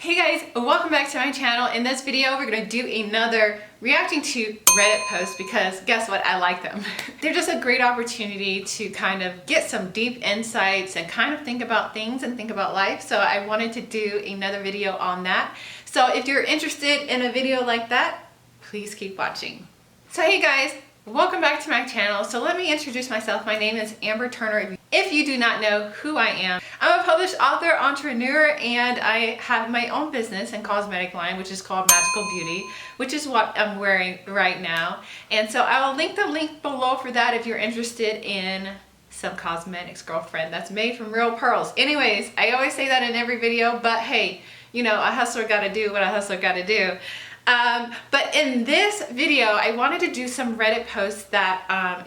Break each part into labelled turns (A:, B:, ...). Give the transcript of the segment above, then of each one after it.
A: Hey guys, welcome back to my channel. In this video, we're gonna do another reacting to Reddit post because guess what? I like them. They're just a great opportunity to kind of get some deep insights and kind of think about things and think about life. So I wanted to do another video on that. So if you're interested in a video like that, please keep watching. So hey guys, welcome back to my channel. So let me introduce myself. My name is Amber Turner. If you do not know who I am, I'm a published author, entrepreneur, and I have my own business and cosmetic line, which is called Magical Beauty, which is what I'm wearing right now. And so I will link the link below for that if you're interested in some cosmetics, girlfriend, that's made from real pearls. Anyways, I always say that in every video, but hey, you know, a hustler gotta do what a hustler gotta do. But in this video, I wanted to do some Reddit posts that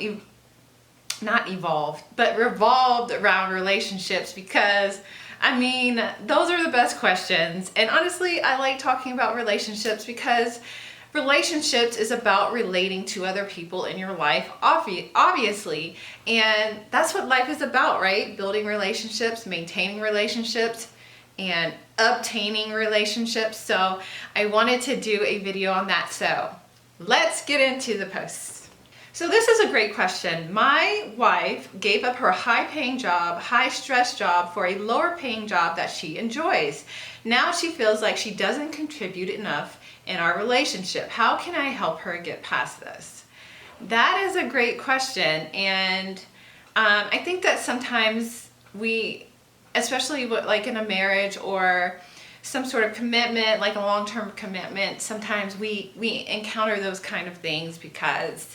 A: not evolved, but revolved around relationships because, I mean, those are the best questions. And honestly, I like talking about relationships because relationships is about relating to other people in your life, obviously. And that's what life is about, right? Building relationships, maintaining relationships, and obtaining relationships. So I wanted to do a video on that. So let's get into the posts. So this is a great question. My wife gave up her high-paying job, high-stress job for a lower-paying job that she enjoys. Now she feels like she doesn't contribute enough in our relationship. How can I help her get past this? That is a great question, and I think that sometimes we, especially like in a marriage or some sort of commitment, like a long-term commitment, sometimes we encounter those kind of things because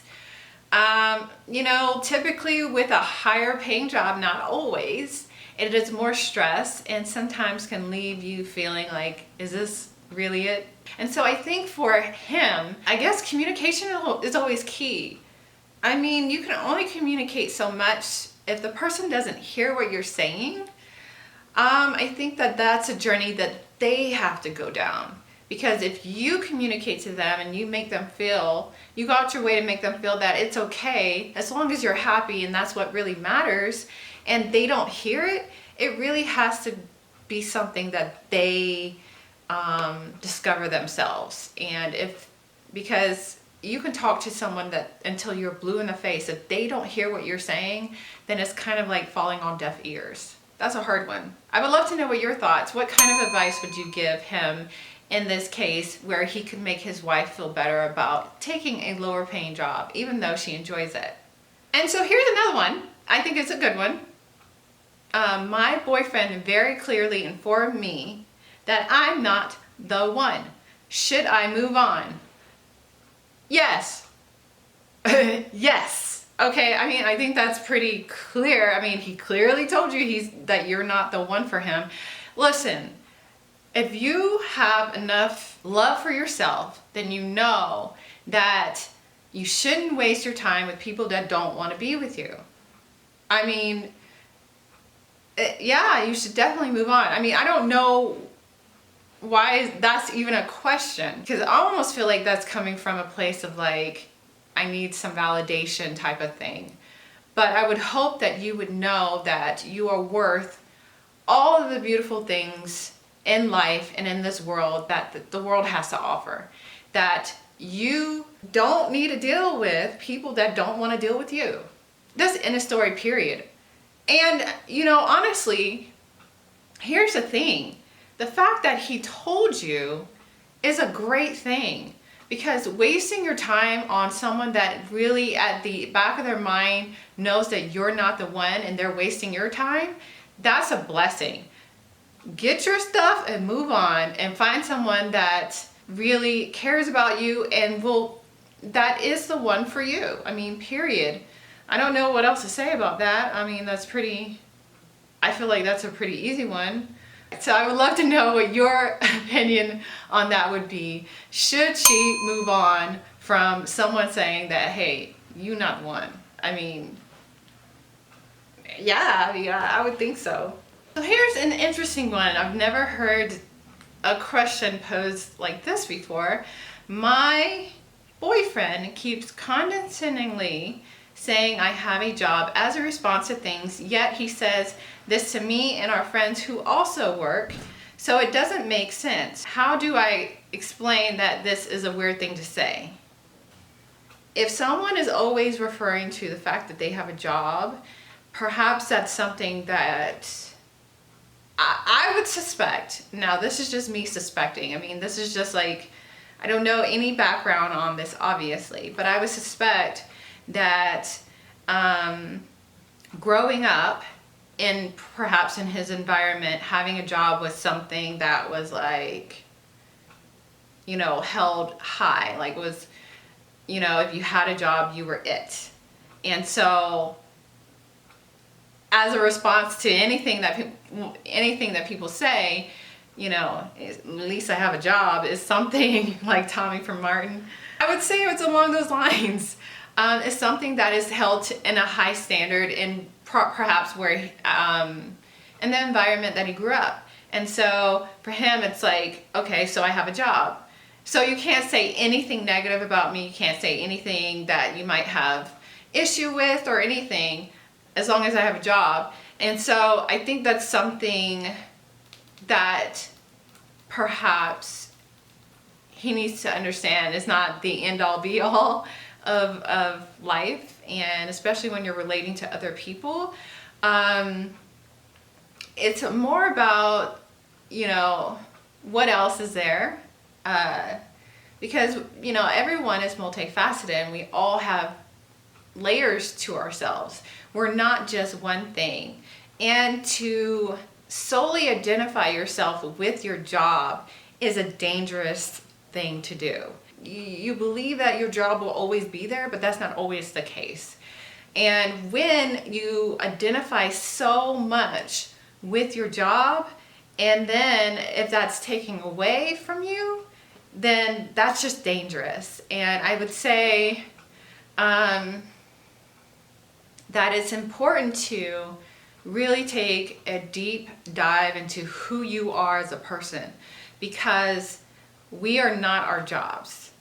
A: you know, typically with a higher paying job, not always, it is more stress and sometimes can leave you feeling like, is this really it? And so I think for him, I guess communication is always key. I mean, you can only communicate so much. If the person doesn't hear what you're saying, I think that that's a journey that they have to go down. Because if you communicate to them and you make them feel, you go out your way to make them feel that it's okay, as long as you're happy and that's what really matters, and they don't hear it, it really has to be something that they discover themselves. And because you can talk to someone that until you're blue in the face, if they don't hear what you're saying, then it's kind of like falling on deaf ears. That's a hard one. I would love to know what your thoughts, what kind of advice would you give him in this case where he could make his wife feel better about taking a lower paying job even though she enjoys it? And so here's another one. I think it's a good one. My boyfriend very clearly informed me that I'm not the one. Should I move on? Yes. Yes. Okay, I mean, I think that's pretty clear. I mean, he clearly told you that you're not the one for him. Listen, if you have enough love for yourself, then you know that you shouldn't waste your time with people that don't want to be with you. I mean, yeah, you should definitely move on. I mean, I don't know why that's even a question, because I almost feel like that's coming from a place of like, I need some validation type of thing. But I would hope that you would know that you are worth all of the beautiful things in life and in this world that the world has to offer. That you don't need to deal with people that don't want to deal with you. That's in a story, period. And, you know, honestly, here's the thing. The fact that he told you is a great thing. Because wasting your time on someone that really at the back of their mind knows that you're not the one and they're wasting your time, that's a blessing. Get your stuff and move on and find someone that really cares about you and that is the one for you. I mean, period. I don't know what else to say about that. I mean, I feel like that's a pretty easy one. So I would love to know what your opinion on that would be. Should she move on from someone saying that, hey, you're not the one? I mean, yeah, I would think so. So here's an interesting one. I've never heard a question posed like this before. My boyfriend keeps condescendingly saying I have a job as a response to things, yet he says this to me and our friends who also work. So it doesn't make sense. How do I explain that this is a weird thing to say? If someone is always referring to the fact that they have a job, perhaps that's something that I would suspect. Now, this is just me suspecting. I mean, this is just like, I don't know any background on this, obviously, but I would suspect that growing up perhaps in his environment, having a job was something that was like, you know, held high, like was, you know, if you had a job, you were it. And so as a response to anything that people say, you know, at least I have a job, is something like Tommy from Martin. I would say it's along those lines. It's something that is held in a high standard in perhaps where, in the environment that he grew up. And so for him, it's like, okay, so I have a job. So you can't say anything negative about me. You can't say anything that you might have issue with or anything, as long as I have a job. And so I think that's something that perhaps he needs to understand is not the end all be all of life, and especially when you're relating to other people. It's more about, you know, what else is there, because, you know, everyone is multifaceted and we all have layers to ourselves. We're not just one thing. And to solely identify yourself with your job is a dangerous thing to do. You believe that your job will always be there, but that's not always the case. And when you identify so much with your job, and then if that's taken away from you, then that's just dangerous. And I would say that it's important to really take a deep dive into who you are as a person, because we are not our jobs.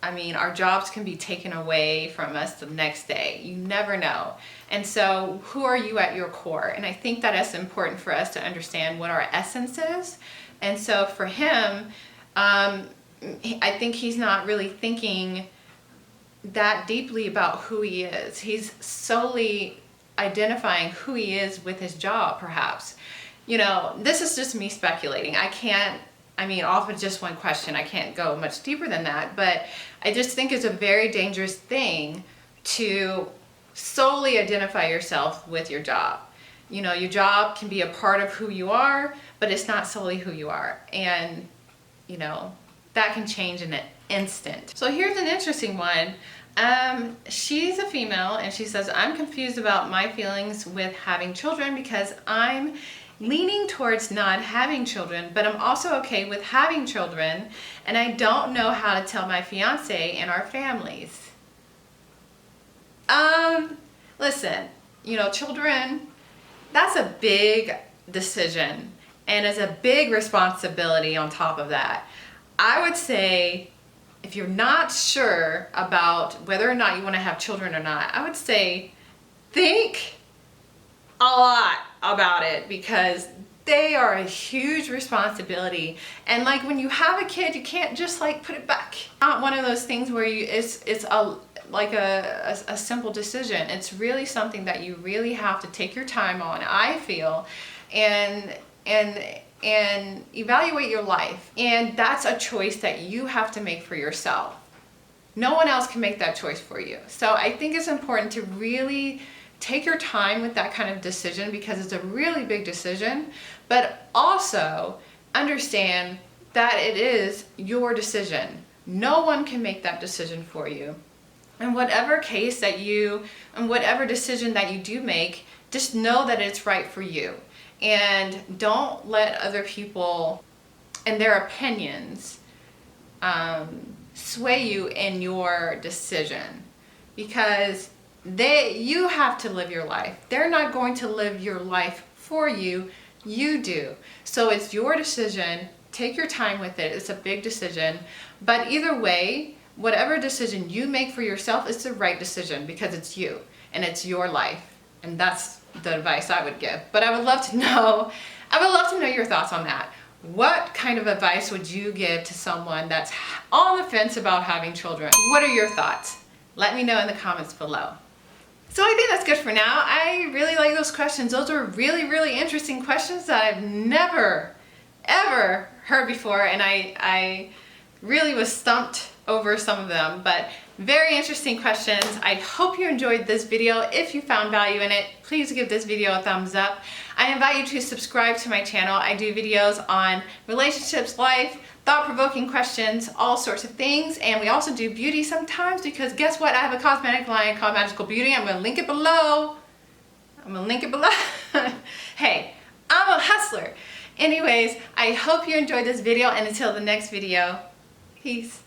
A: I mean, our jobs can be taken away from us the next day. You never know. And so who are you at your core? And I think that it's important for us to understand what our essence is. And so for him, I think he's not really thinking that deeply about who he is. He's solely identifying who he is with his job, perhaps. You know, this is just me speculating. Off of just one question, I can't go much deeper than that, but I just think it's a very dangerous thing to solely identify yourself with your job. You know, your job can be a part of who you are, but it's not solely who you are. And, you know, that can change in an instant. So here's an interesting one. She's a female and she says, I'm confused about my feelings with having children because I'm leaning towards not having children, but I'm also okay with having children, and I don't know how to tell my fiance and our families. Listen, you know, children, that's a big decision, and it's a big responsibility on top of that. I would say, if you're not sure about whether or not you want to have children or not, I would say think a lot about it, because they are a huge responsibility. And like when you have a kid, you can't just like put it back. Not one of those things where it's a simple decision. It's really something that you really have to take your time on, I feel, and evaluate your life. And that's a choice that you have to make for yourself. No one else can make that choice for you. So I think it's important to really take your time with that kind of decision, because it's a really big decision, but also understand that it is your decision. No one can make that decision for you. And whatever decision that you do make, just know that it's right for you. And don't let other people and their opinions sway you in your decision, because you have to live your life. They're not going to live your life for you. You do. So it's your decision. Take your time with it. It's a big decision. But either way, whatever decision you make for yourself is the right decision, because it's you and it's your life. And that's the advice I would give. But I would love to know your thoughts on that. What kind of advice would you give to someone that's on the fence about having children? What are your thoughts? Let me know in the comments below. So I think that's good for now. I really like those questions. Those are really, really interesting questions that I've never, ever heard before, and I really was stumped over some of them, but very interesting questions. I hope you enjoyed this video. If you found value in it, please give this video a thumbs up. I invite you to subscribe to my channel. I do videos on relationships, life, thought-provoking questions, all sorts of things, and we also do beauty sometimes, because guess what? I have a cosmetic line called Magical Beauty. I'm gonna link it below. Hey, I'm a hustler. Anyways, I hope you enjoyed this video, and until the next video, peace.